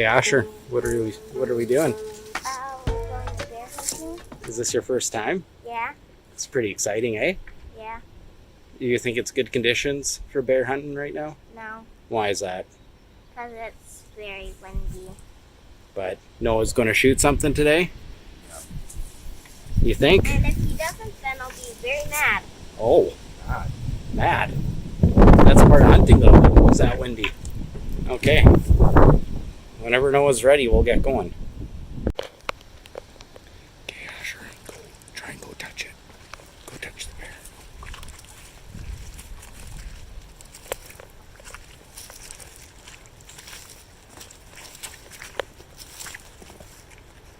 Hey Asher, what are we doing? We're going to bear hunting. Is this your first time? Yeah, It's pretty exciting, eh? yeah, Do you think it's good conditions for bear hunting right now? no, Why is that? because it's very windy. But Noah's going to shoot something today? You think? And if he doesn't, then I'll be very mad. Oh, mad. That's part of hunting though. Is that windy? Okay. Whenever Noah's ready, we'll get going. Okay, Asher, try and go touch it. Go touch the bear.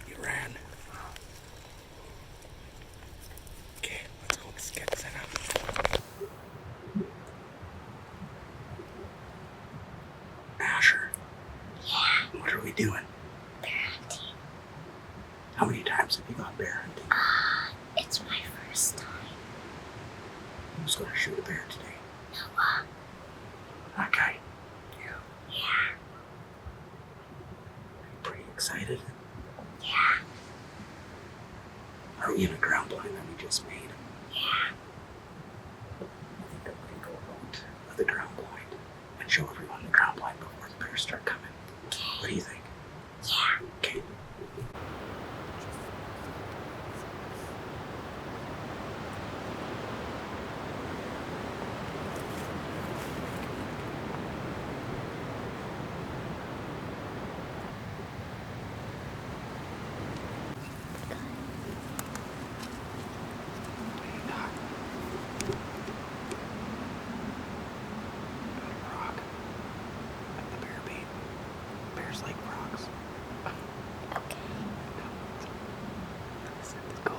You ran. Okay, let's go. Let's get set up. Asher. Yeah, What are we doing? bear hunting. How many times have you gone bear hunting? It's my first time. Who's going to shoot a bear today? Noah. Okay. Yeah, Pretty excited. yeah, Are we in a ground blind that we just made? yeah. I think I'm going to go out of the ground blind and show everyone the ground blind before the bears start coming. What do you think? Yeah. Okay. Frog. At the bear bait. Bears like frogs. Okay. Go.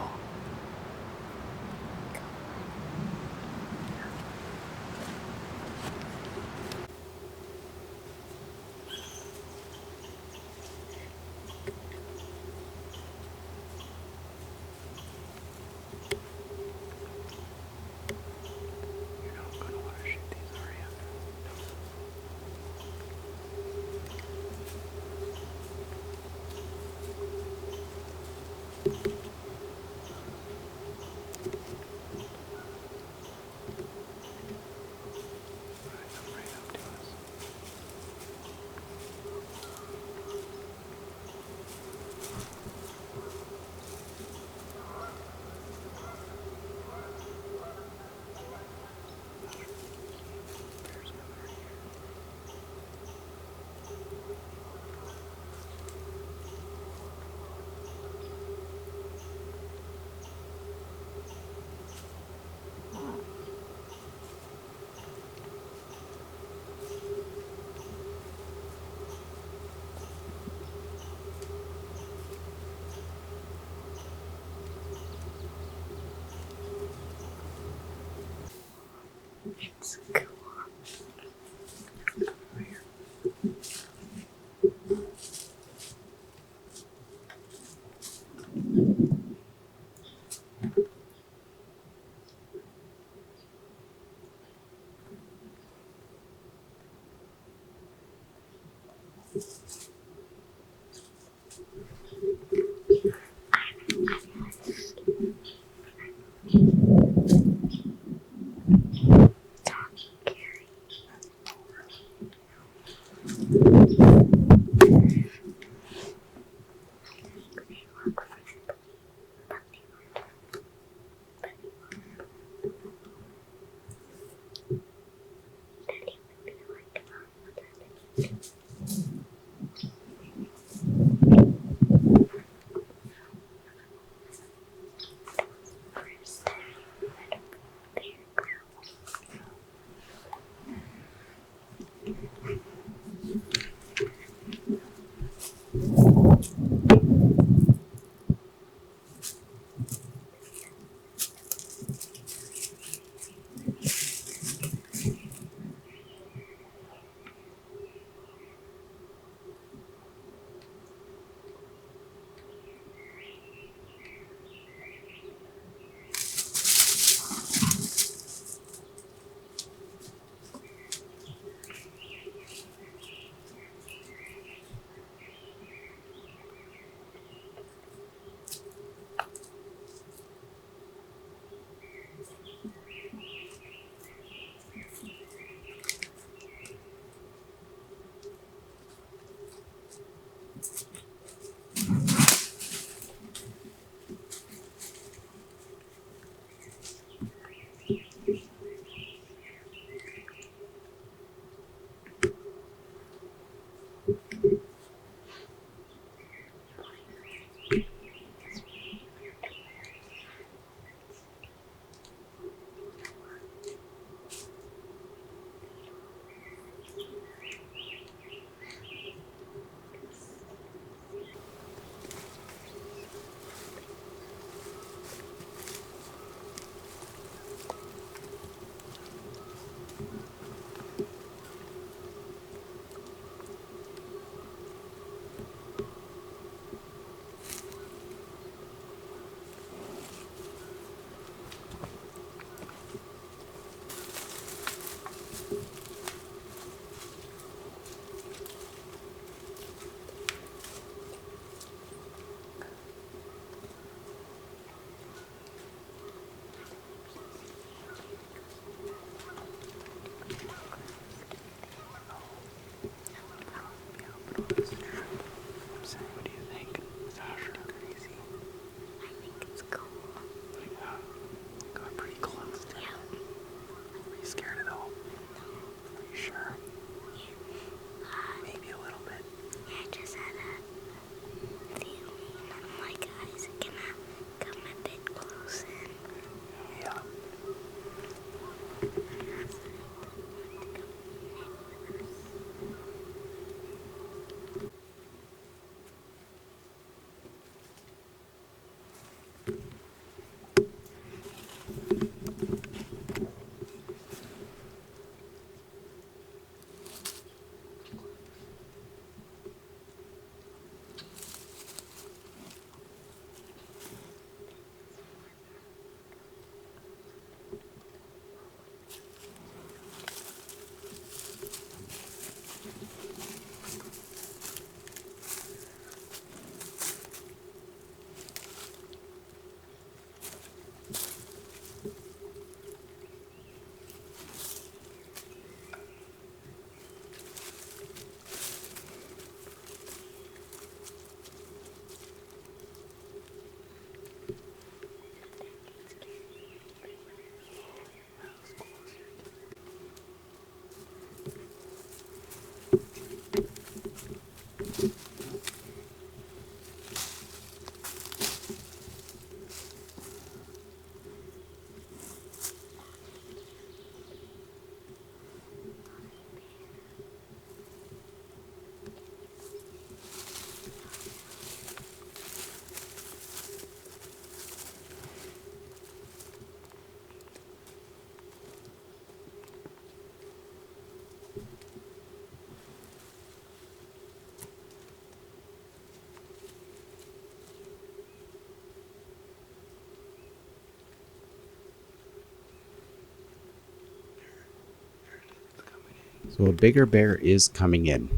You're not going to want to shoot these, are you? Right up to us. Bears coming right here. It's cool. Right here. So a bigger bear is coming in.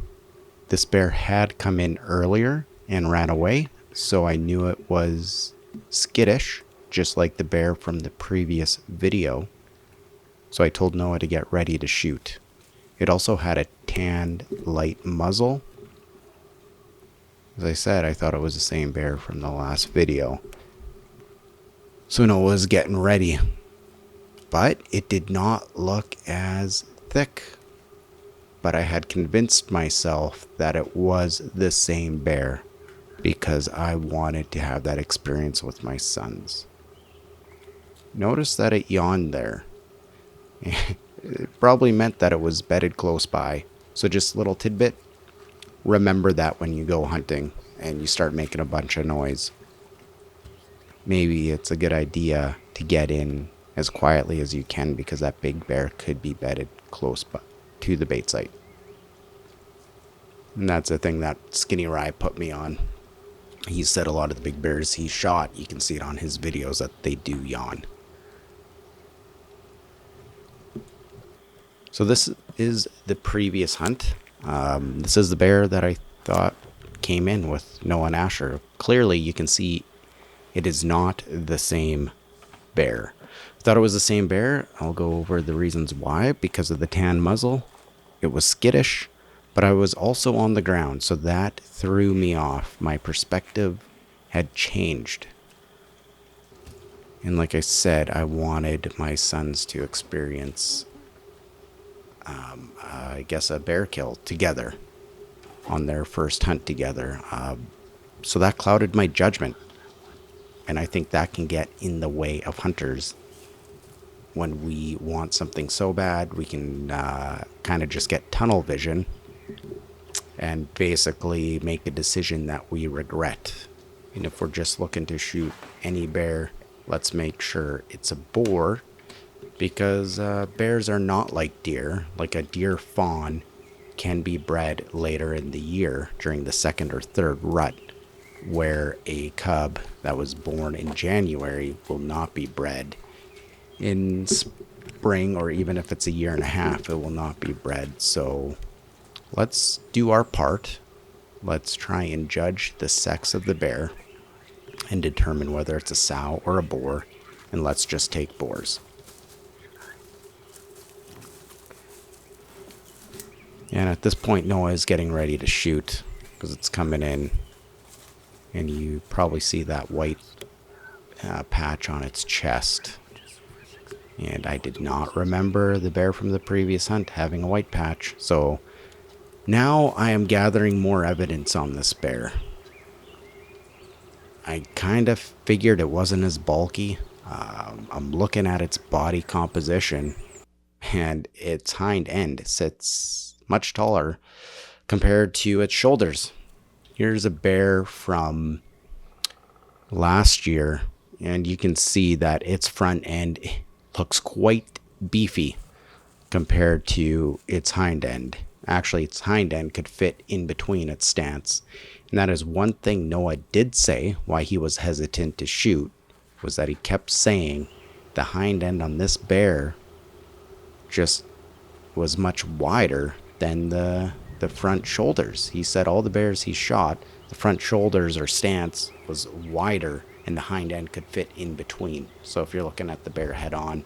This bear had come in earlier and ran away, so I knew it was skittish, just like the bear from the previous video. So I told Noah to get ready to shoot. It also had a tanned light muzzle. As I said, I thought it was the same bear from the last video. So Noah was getting ready. But it did not look as thick. But I had convinced myself that it was the same bear because I wanted to have that experience with my sons. Notice that it yawned there. It probably meant that it was bedded close by. So just a little tidbit. Remember that when you go hunting and you start making a bunch of noise. Maybe it's a good idea to get in as quietly as you can because that big bear could be bedded close to the bait site. And that's the thing that Skinny Rye put me on. He said a lot of the big bears he shot, you can see it on his videos, that they do yawn. So this is the previous hunt. This is the bear that I thought came in with Noah and Asher. Clearly you can see it is not the same bear. I thought it was the same bear. I'll go over the reasons why. Because of the tan muzzle, it was skittish, but I was also on the ground, so that threw me off. My perspective had changed. And like I said, I wanted my sons to experience, I guess, a bear kill together on their first hunt together. So that clouded my judgment. And I think that can get in the way of hunters. When we want something so bad, we can kind of just get tunnel vision and basically make a decision that we regret. And if we're just looking to shoot any bear, let's make sure it's a boar, because bears are not like deer. Like a deer fawn can be bred later in the year during the second or third rut, where a cub that was born in January will not be bred in spring, or even if it's a year and a half, it will not be bred. So let's do our part. Let's try and judge the sex of the bear and determine whether it's a sow or a boar, and let's just take boars. And at this point, Noah is getting ready to shoot because it's coming in, and you probably see that white patch on its chest. And I did not remember the bear from the previous hunt having a white patch, so now I am gathering more evidence on this bear. I kind of figured it wasn't as bulky. I'm looking at its body composition, and its hind end sits much taller compared to its shoulders. Here's a bear from last year, and you can see that its front end looks quite beefy compared to its hind end. Actually, its hind end could fit in between its stance. And that is one thing Noah did say why he was hesitant to shoot, was that he kept saying the hind end on this bear just was much wider than the front shoulders. He said all the bears he shot, the front shoulders or stance was wider and the hind end could fit in between. So if you're looking at the bear head on,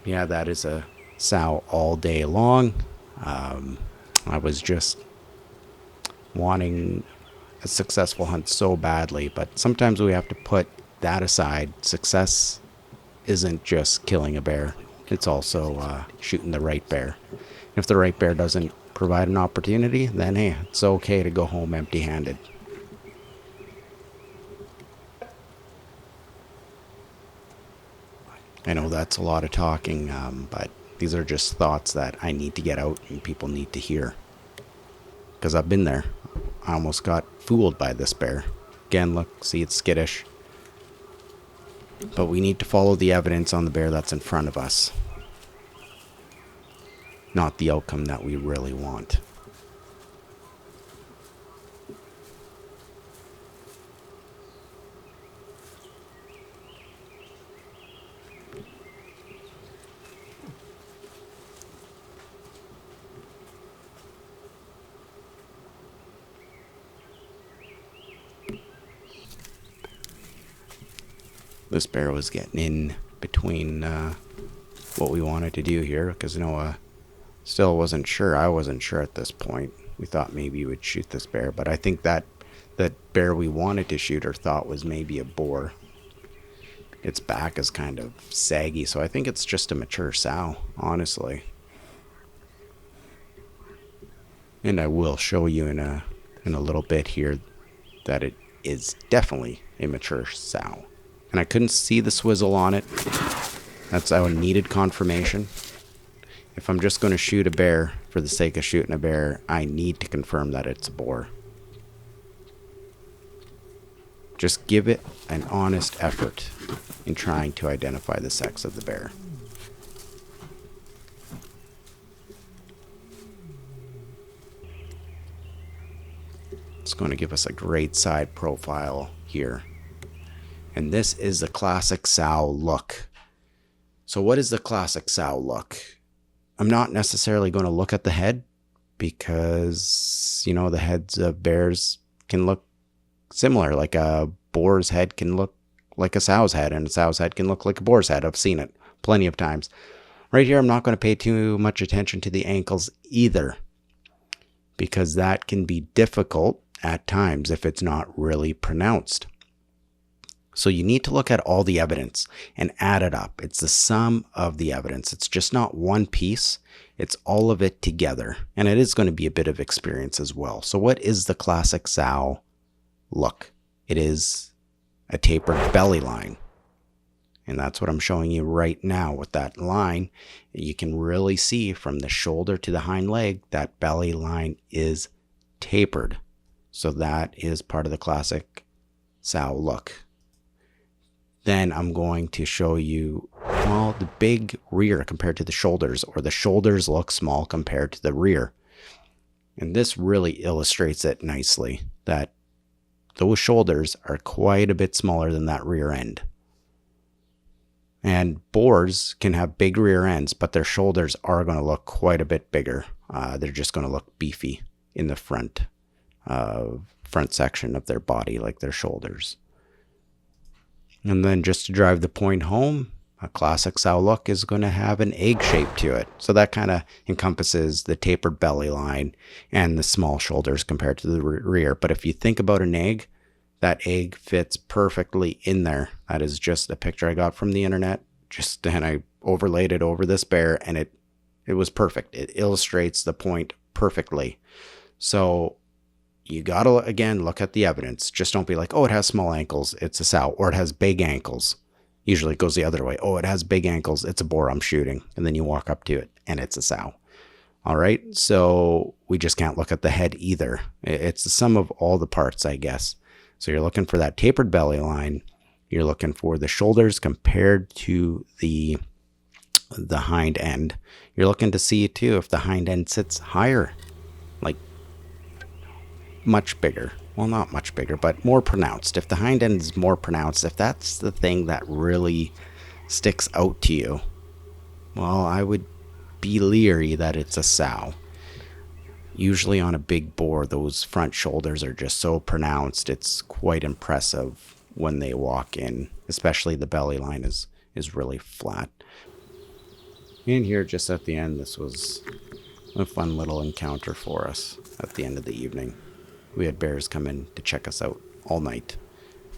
yeah, that is a sow all day long. I was just wanting a successful hunt so badly, but sometimes we have to put that aside. Success isn't just killing a bear, it's also shooting the right bear. If the right bear doesn't provide an opportunity, then hey, it's okay to go home empty-handed. I know that's a lot of talking, but these are just thoughts that I need to get out and people need to hear. Because I've been there. I almost got fooled by this bear. Again, look, see, it's skittish. But we need to follow the evidence on the bear that's in front of us, not the outcome that we really want. This bear was getting in between what we wanted to do here, because Noah still wasn't sure. I wasn't sure at this point. We thought maybe we would shoot this bear, but I think that bear we wanted to shoot or thought was maybe a boar. Its back is kind of saggy, so I think it's just a mature sow, honestly. And I will show you in a little bit here that it is definitely a mature sow. And I couldn't see the swizzle on it. That's how I needed confirmation. If I'm just going to shoot a bear for the sake of shooting a bear, I need to confirm that it's a boar. Just give it an honest effort in trying to identify the sex of the bear. It's going to give us a great side profile here. And this is the classic sow look. So what is the classic sow look? I'm not necessarily going to look at the head because, you know, the heads of bears can look similar. Like a boar's head can look like a sow's head, and a sow's head can look like a boar's head. I've seen it plenty of times. Right here, I'm not going to pay too much attention to the ankles either, because that can be difficult at times if it's not really pronounced. So you need to look at all the evidence and add it up. It's the sum of the evidence. It's just not one piece. It's all of it together. And it is going to be a bit of experience as well. So what is the classic sow look? It is a tapered belly line. And that's what I'm showing you right now with that line. You can really see from the shoulder to the hind leg, that belly line is tapered. So that is part of the classic sow look. Then I'm going to show you, well, the big rear compared to the shoulders, or the shoulders look small compared to the rear. And this really illustrates it nicely, that those shoulders are quite a bit smaller than that rear end. And boars can have big rear ends, but their shoulders are going to look quite a bit bigger. They're just going to look beefy in the front section of their body, like their shoulders. And then just to drive the point home, a classic sow look is going to have an egg shape to it. So that kind of encompasses the tapered belly line and the small shoulders compared to the rear. But if you think about an egg, that egg fits perfectly in there. That is just a picture I got from the internet. And I overlaid it over this bear, and it was perfect. It illustrates the point perfectly. So you got to, again, look at the evidence. Just don't be like, oh, it has small ankles, it's a sow. Or it has big ankles. Usually it goes the other way. Oh, it has big ankles, it's a boar I'm shooting. And then you walk up to it, and it's a sow. All right? So we just can't look at the head either. It's the sum of all the parts, I guess. So you're looking for that tapered belly line. You're looking for the shoulders compared to the hind end. You're looking to see, too, if the hind end sits higher, like much bigger. Well, not much bigger, but more pronounced. If the hind end is more pronounced, if that's the thing that really sticks out to you, well, I would be leery that it's a sow. Usually on a big boar, those front shoulders are just so pronounced. It's quite impressive when they walk in, especially the belly line is really flat. And here, just at the end, this was a fun little encounter for us at the end of the evening. We had bears come in to check us out all night.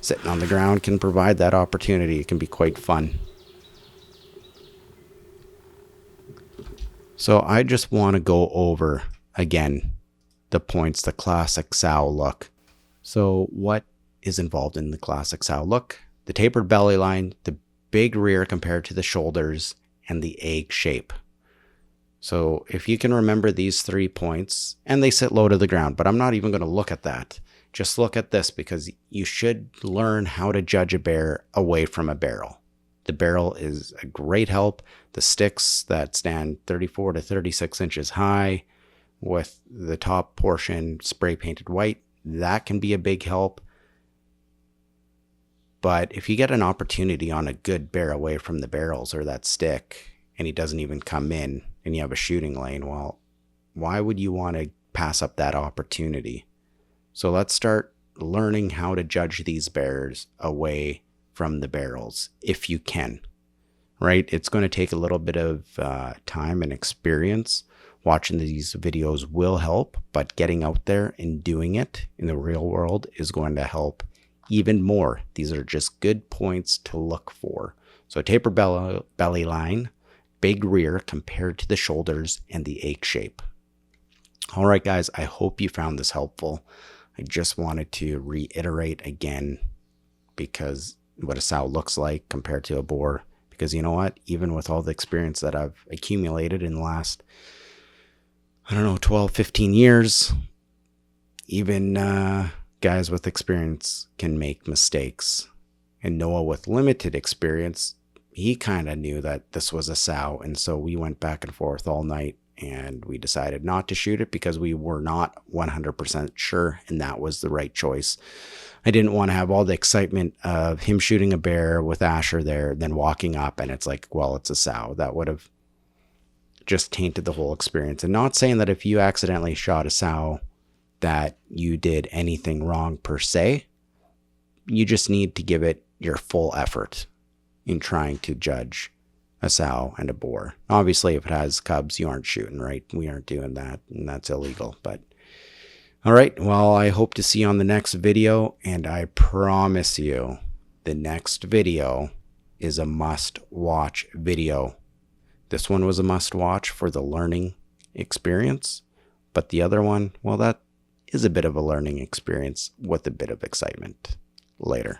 Sitting on the ground can provide that opportunity. It can be quite fun. So I just want to go over, again, the points, the classic sow look. So what is involved in the classic sow look? The tapered belly line, the big rear compared to the shoulders, and the egg shape. So if you can remember these 3 points, and they sit low to the ground, but I'm not even going to look at that. Just look at this, because you should learn how to judge a bear away from a barrel. The barrel is a great help. The sticks that stand 34 to 36 inches high with the top portion spray painted white, that can be a big help. But if you get an opportunity on a good bear away from the barrels or that stick, and he doesn't even come in, and you have a shooting lane, well, why would you want to pass up that opportunity? So let's start learning how to judge these bears away from the barrels if you can, right? It's going to take a little bit of time and experience. Watching these videos will help, but getting out there and doing it in the real world is going to help even more. These are just good points to look for. So taper belly line, big rear compared to the shoulders, and the egg shape. All right, guys, I hope you found this helpful. I just wanted to reiterate again because what a sow looks like compared to a boar. Because you know what? Even with all the experience that I've accumulated in the last, 12, 15 years, even guys with experience can make mistakes. And Noah with limited experience, he kind of knew that this was a sow. And so we went back and forth all night and we decided not to shoot it because we were not 100% sure. And that was the right choice. I didn't want to have all the excitement of him shooting a bear with Asher there, then walking up and it's like, well, it's a sow. That would have just tainted the whole experience. And not saying that if you accidentally shot a sow that you did anything wrong per se. You just need to give it your full effort in trying to judge a sow and a boar. Obviously, if it has cubs, you aren't shooting, right? We aren't doing that, and that's illegal. But all right, well, I hope to see you on the next video, and I promise you the next video is a must-watch video. This one was a must-watch for the learning experience, but the other one, well, that is a bit of a learning experience with a bit of excitement. Later.